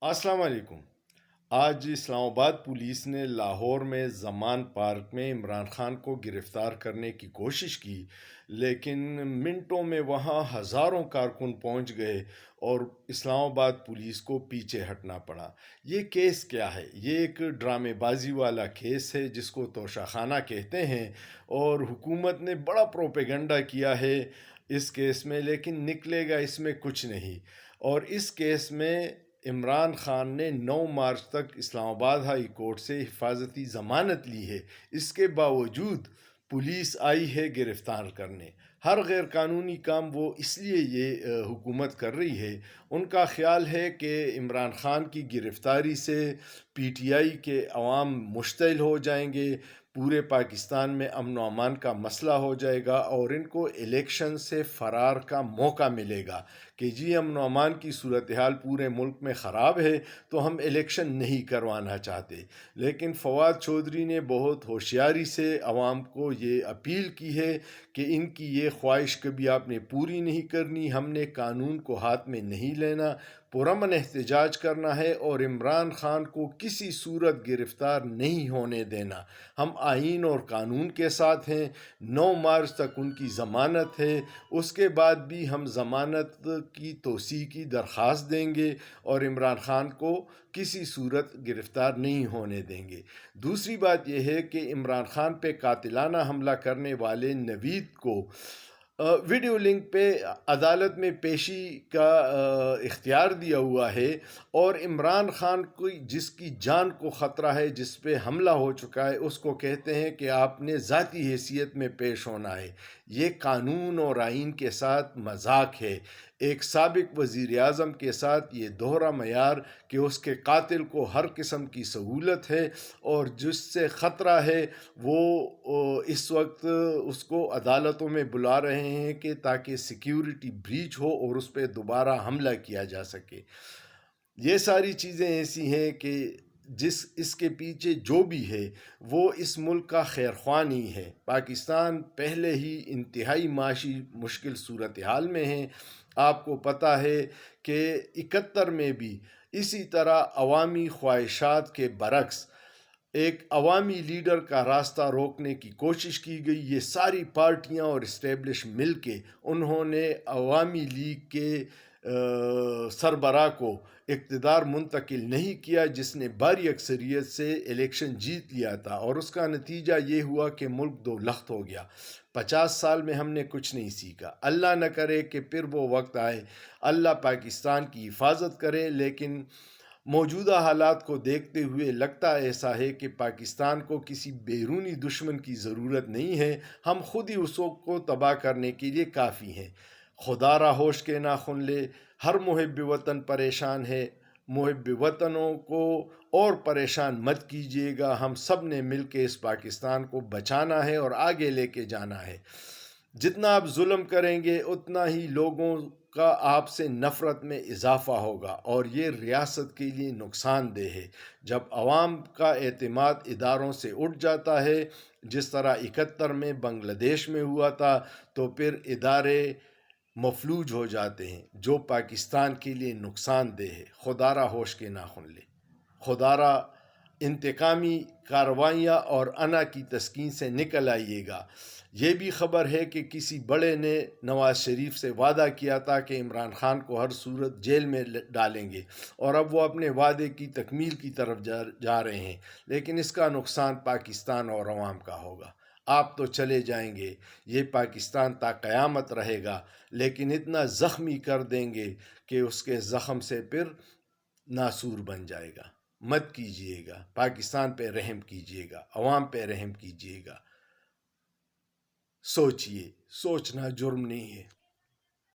السلام علیکم۔ آج اسلام آباد پولیس نے لاہور میں زمان پارک میں عمران خان کو گرفتار کرنے کی کوشش کی، لیکن منٹوں میں وہاں ہزاروں کارکن پہنچ گئے اور اسلام آباد پولیس کو پیچھے ہٹنا پڑا۔ یہ کیس کیا ہے؟ یہ ایک ڈرامے بازی والا کیس ہے جس کو توشہ خانہ کہتے ہیں، اور حکومت نے بڑا پروپیگنڈا کیا ہے اس کیس میں، لیکن نکلے گا اس میں کچھ نہیں۔ اور اس کیس میں عمران خان نے 9 مارچ تک اسلام آباد ہائی کورٹ سے حفاظتی ضمانت لی ہے۔ اس کے باوجود پولیس آئی ہے گرفتار کرنے۔ ہر غیر قانونی کام وہ اس لیے یہ حکومت کر رہی ہے۔ ان کا خیال ہے کہ عمران خان کی گرفتاری سے پی ٹی آئی کے عوام مشتعل ہو جائیں گے، پورے پاکستان میں امن و امان کا مسئلہ ہو جائے گا، اور ان کو الیکشن سے فرار کا موقع ملے گا کہ جی امن و امان کی صورتحال پورے ملک میں خراب ہے تو ہم الیکشن نہیں کروانا چاہتے۔ لیکن فواد چودھری نے بہت ہوشیاری سے عوام کو یہ اپیل کی ہے کہ ان کی یہ خواہش کبھی آپ نے پوری نہیں کرنی، ہم نے قانون کو ہاتھ میں نہیں لینا، پرامن احتجاج کرنا ہے اور عمران خان کو کسی صورت گرفتار نہیں ہونے دینا۔ ہم آئین اور قانون کے ساتھ ہیں۔ 9 مارچ تک ان کی ضمانت ہے، اس کے بعد بھی ہم ضمانت کی توسیع کی درخواست دیں گے اور عمران خان کو کسی صورت گرفتار نہیں ہونے دیں گے۔ دوسری بات یہ ہے کہ عمران خان پہ قاتلانہ حملہ کرنے والے نوید کو ویڈیو لنک پہ عدالت میں پیشی کا اختیار دیا ہوا ہے، اور عمران خان کو جس کی جان کو خطرہ ہے، جس پہ حملہ ہو چکا ہے، اس کو کہتے ہیں کہ آپ نے ذاتی حیثیت میں پیش ہونا ہے۔ یہ قانون اور آئین کے ساتھ مذاق ہے۔ ایک سابق وزیر اعظم کے ساتھ یہ دوہرا معیار کہ اس کے قاتل کو ہر قسم کی سہولت ہے، اور جس سے خطرہ ہے وہ اس وقت اس کو عدالتوں میں بلا رہے ہیں کہ تاکہ سیکیورٹی بریچ ہو اور اس پہ دوبارہ حملہ کیا جا سکے۔ یہ ساری چیزیں ایسی ہیں کہ اس کے پیچھے جو بھی ہے وہ اس ملک کا خیر خواہ نہیں ہے۔ پاکستان پہلے ہی انتہائی معاشی مشکل صورتحال میں ہے۔ آپ کو پتہ ہے کہ 71 میں بھی اسی طرح عوامی خواہشات کے برعکس ایک عوامی لیڈر کا راستہ روکنے کی کوشش کی گئی۔ یہ ساری پارٹیاں اور اسٹیبلش مل کے انہوں نے عوامی لیگ کے سربراہ کو اقتدار منتقل نہیں کیا، جس نے بھاری اکثریت سے الیکشن جیت لیا تھا، اور اس کا نتیجہ یہ ہوا کہ ملک دو لخت ہو گیا۔ 50 سال میں ہم نے کچھ نہیں سیکھا۔ اللہ نہ کرے کہ پھر وہ وقت آئے۔ اللہ پاکستان کی حفاظت کرے، لیکن موجودہ حالات کو دیکھتے ہوئے لگتا ایسا ہے کہ پاکستان کو کسی بیرونی دشمن کی ضرورت نہیں ہے، ہم خود ہی اس کو تباہ کرنے کے لیے کافی ہیں۔ خدا را ہوش کے ناخن لے، ہر محب وطن پریشان ہے، محب وطنوں کو اور پریشان مت کیجیے گا۔ ہم سب نے مل کے اس پاکستان کو بچانا ہے اور آگے لے کے جانا ہے۔ جتنا آپ ظلم کریں گے اتنا ہی لوگوں کا آپ سے نفرت میں اضافہ ہوگا، اور یہ ریاست کے لیے نقصان دہ ہے۔ جب عوام کا اعتماد اداروں سے اٹھ جاتا ہے، جس طرح 71 میں بنگلہ دیش میں ہوا تھا، تو پھر ادارے مفلوج ہو جاتے ہیں، جو پاکستان کے لیے نقصان دہ ہے۔ خدا را ہوش کے ناخن لے، خدا را انتقامی کارروائیاں اور انا کی تسکین سے نکل آئیے گا۔ یہ بھی خبر ہے کہ کسی بڑے نے نواز شریف سے وعدہ کیا تھا کہ عمران خان کو ہر صورت جیل میں ڈالیں گے، اور اب وہ اپنے وعدے کی تکمیل کی طرف جا رہے ہیں، لیکن اس کا نقصان پاکستان اور عوام کا ہوگا۔ آپ تو چلے جائیں گے، یہ پاکستان تا قیامت رہے گا، لیکن اتنا زخمی کر دیں گے کہ اس کے زخم سے پھر ناسور بن جائے گا۔ مت کیجیے گا، پاکستان پہ رحم کیجیے گا، عوام پہ رحم کیجیے گا۔ سوچئے، سوچنا جرم نہیں ہے۔